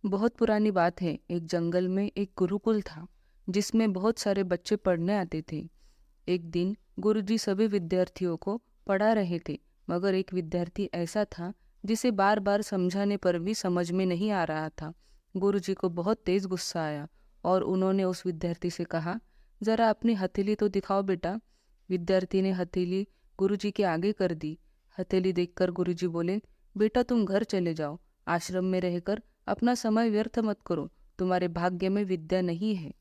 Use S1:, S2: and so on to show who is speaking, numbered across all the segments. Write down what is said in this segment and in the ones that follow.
S1: बहुत पुरानी बात है। एक जंगल में एक गुरुकुल था जिसमें बहुत सारे बच्चे पढ़ने आते थे। एक दिन गुरुजी सभी विद्यार्थियों को पढ़ा रहे थे, मगर एक विद्यार्थी ऐसा था जिसे बार बार समझाने पर भी समझ में नहीं आ रहा था। गुरुजी को बहुत तेज गुस्सा आया और उन्होंने उस विद्यार्थी से कहा, जरा अपनी हथेली तो दिखाओ बेटा। विद्यार्थी ने हथेली गुरुजी के आगे कर दी। हथेली देखकर गुरुजी बोले, बेटा तुम घर चले जाओ, आश्रम में रहकर अपना समय व्यर्थ मत करो, तुम्हारे भाग्य में विद्या नहीं है।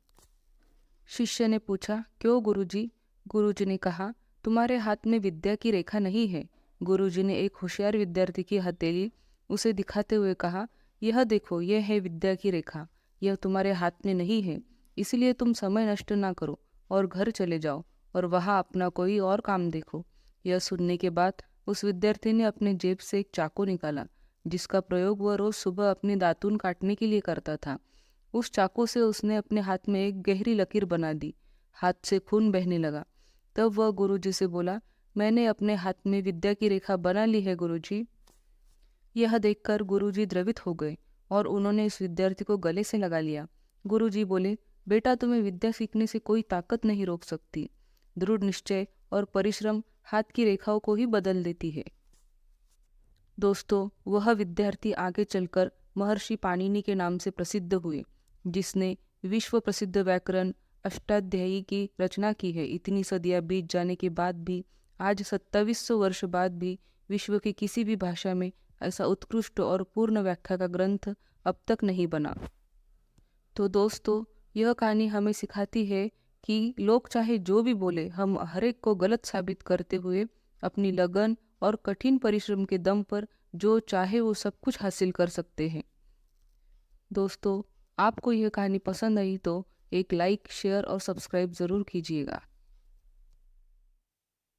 S1: शिष्य ने पूछा, क्यों गुरुजी? गुरुजी ने कहा, तुम्हारे हाथ में विद्या की रेखा नहीं है। गुरुजी ने एक होशियार विद्यार्थी की हथेली उसे दिखाते हुए कहा, यह देखो, यह है विद्या की रेखा, यह तुम्हारे हाथ में नहीं है, इसलिए तुम समय नष्ट ना करो और घर चले जाओ और वहाँ अपना कोई और काम देखो। यह सुनने के बाद उस विद्यार्थी ने अपने जेब से एक चाकू निकाला, जिसका प्रयोग वह रोज सुबह अपनी दातून काटने के लिए करता था। उस चाकू से उसने अपने हाथ में एक गहरी लकीर बना दी। हाथ से खून बहने लगा। तब वह गुरुजी से बोला, मैंने अपने हाथ में विद्या की रेखा बना ली है गुरुजी। यह देखकर गुरुजी द्रवित हो गए और उन्होंने इस विद्यार्थी को गले से लगा लिया। गुरुजी बोले, बेटा तुम्हें विद्या सीखने से कोई ताकत नहीं रोक सकती। दृढ़ निश्चय और परिश्रम हाथ की रेखाओं को ही बदल देती है। दोस्तों, वह विद्यार्थी आगे चलकर महर्षि पाणिनि के नाम से प्रसिद्ध हुए, जिसने विश्व प्रसिद्ध व्याकरण अष्टाध्यायी की रचना की है। इतनी सदियां बीत जाने के बाद भी आज 2700 वर्ष बाद भी विश्व की किसी भी भाषा में ऐसा उत्कृष्ट और पूर्ण व्याख्या का ग्रंथ अब तक नहीं बना। तो दोस्तों, यह कहानी हमें सिखाती है कि लोग चाहे जो भी बोले, हम हर एक को गलत साबित करते हुए अपनी लगन और कठिन परिश्रम के दम पर जो चाहे वो सब कुछ हासिल कर सकते हैं। दोस्तों, आपको यह कहानी पसंद आई तो एक लाइक, शेयर और सब्सक्राइब ज़रूर कीजिएगा।